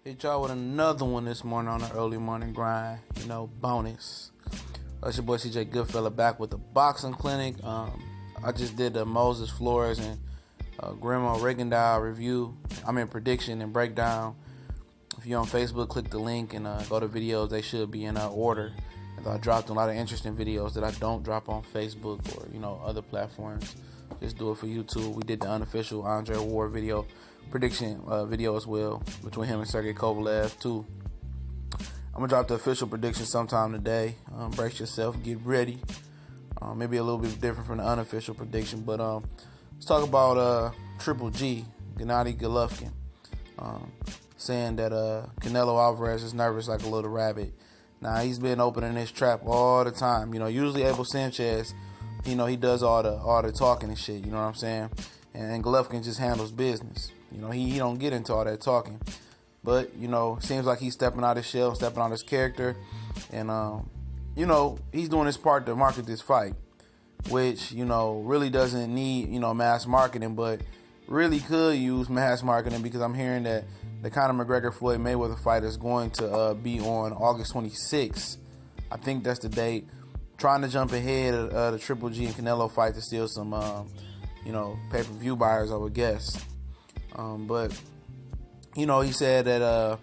Hit y'all with another one this morning on the early morning grind. Bonus. That's your boy CJ Goodfella back with the boxing clinic. I just did the Moses Flores and Grandma Rigondeaux review. Prediction and breakdown. If you're on Facebook, click the link and go to videos. They should be in order. And I dropped a lot of interesting videos that I don't drop on Facebook or other platforms. Just do it for YouTube. We did the unofficial Andre Ward video prediction video as well between him and Sergey Kovalev too. I'm gonna drop the official prediction sometime today. Brace yourself, get ready. Maybe a little bit different from the unofficial prediction, but let's talk about Triple G, Gennady Golovkin, saying that Canelo Alvarez is nervous like a little rabbit. Now he's been opening his trap all the time. Usually Abel Sanchez, he does all the talking and shit. You know what I'm saying? And Golovkin just handles business. He don't get into all that talking. But, seems like he's stepping out his shell, stepping out his character. And, he's doing his part to market this fight, which, really doesn't need, mass marketing, but really could use mass marketing because I'm hearing that the Conor McGregor-Floyd Mayweather fight is going to be on August 26th. I think that's the date. Trying to jump ahead of the Triple G and Canelo fight to steal some, pay-per-view buyers, I would guess. But he said that,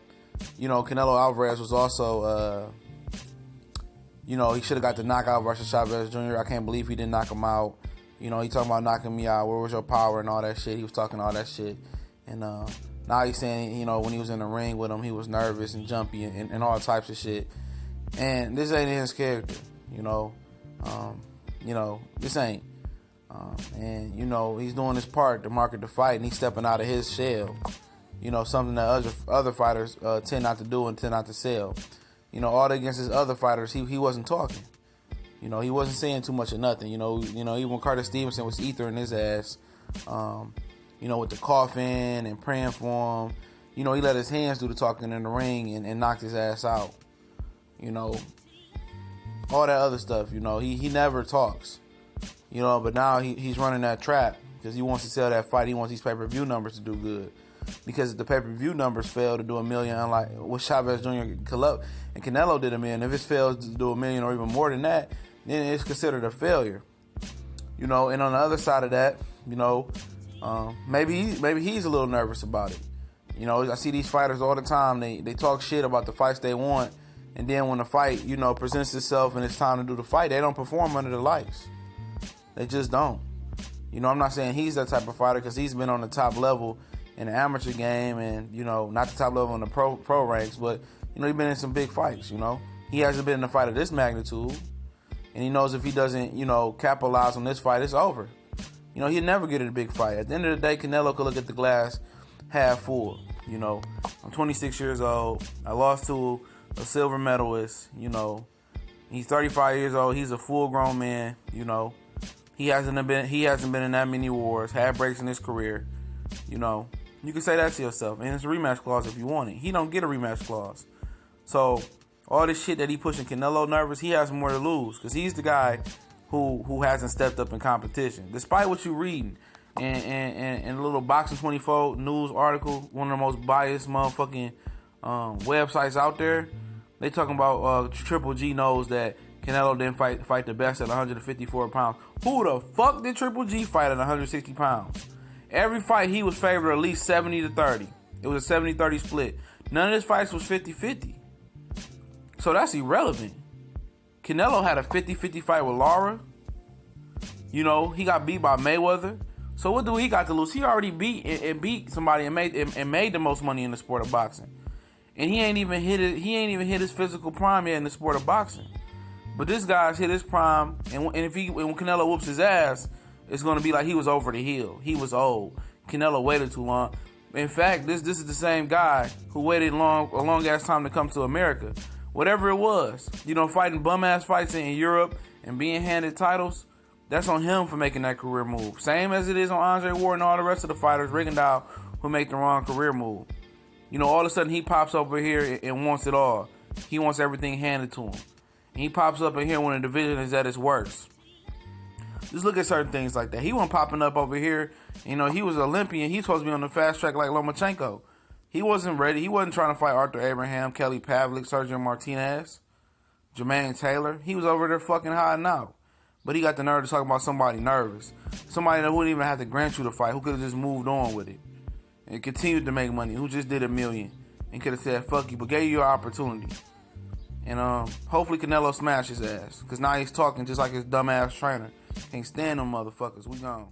Canelo Alvarez was also, he should have got the knockout versus Chavez Jr. I can't believe he didn't knock him out. He talking about knocking me out. Where was your power and all that shit? He was talking all that shit. And now he's saying, when he was in the ring with him, he was nervous and jumpy and all types of shit. And this ain't his character, this ain't. And he's doing his part to market the fight, and he's stepping out of his shell. Something that other fighters tend not to do and tend not to sell. All against his other fighters, he wasn't talking. He wasn't saying too much of nothing. Even when Carter Stevenson was ethering his ass, with the coughing and praying for him, he let his hands do the talking in the ring and knocked his ass out. All that other stuff. He never talks. But now he's running that trap because he wants to sell that fight. He wants these pay-per-view numbers to do good. Because if the pay-per-view numbers fail to do $1 million, unlike what Chavez Jr. and Canelo did $1 million, if it fails to do $1 million or even more than that, then it's considered a failure. And on the other side of that, maybe he's a little nervous about it. I see these fighters all the time. They talk shit about the fights they want, and then when the fight, presents itself and it's time to do the fight, they don't perform under the lights. They just don't. I'm not saying he's that type of fighter because he's been on the top level in the amateur game and, not the top level in the pro ranks, but, he's been in some big fights, He hasn't been in a fight of this magnitude, and he knows if he doesn't, capitalize on this fight, it's over. He'll never get in a big fight. At the end of the day, Canelo could look at the glass half full, I'm 26 years old. I lost to a silver medalist, He's 35 years old. He's a full-grown man, He hasn't been in that many wars, had breaks in his career. You can say that to yourself. And it's a rematch clause if you want it. He don't get a rematch clause. So all this shit that he pushing Canelo nervous, he has more to lose because he's the guy who hasn't stepped up in competition. Despite what you're reading and a little Boxing 24 news article, one of the most biased motherfucking websites out there, they talking about Triple G knows that Canelo didn't fight the best at 154 pounds. Who the fuck did Triple G fight at 160 pounds? Every fight he was favored at least 70-30. It was a 70-30 split. None of his fights was 50-50. So that's irrelevant. Canelo had a 50-50 fight with Lara. He got beat by Mayweather. So what do he got to lose? He already beat somebody and made the most money in the sport of boxing. And he ain't even hit his physical prime yet in the sport of boxing. But this guy's hit his prime, and when Canelo whoops his ass, it's going to be like he was over the hill. He was old. Canelo waited too long. In fact, this is the same guy who waited a long ass time to come to America. Whatever it was, fighting bum ass fights in Europe and being handed titles, that's on him for making that career move. Same as it is on Andre Ward and all the rest of the fighters, Rigondeaux, who make the wrong career move. All of a sudden he pops over here and wants it all. He wants everything handed to him. And he pops up in here when the division is at its worst. Just look at certain things like that. He wasn't popping up over here. He was an Olympian. He's supposed to be on the fast track like Lomachenko. He wasn't ready. He wasn't trying to fight Arthur Abraham, Kelly Pavlik, Sergio Martinez, Jermaine Taylor. He was over there fucking hiding out. But he got the nerve to talk about somebody nervous. Somebody that wouldn't even have to grant you the fight, who could have just moved on with it and continued to make money, who just did $1 million and could have said, fuck you, but gave you your opportunity. And hopefully Canelo smashed his ass. Because now he's talking just like his dumbass trainer. Can't stand them motherfuckers. We gone.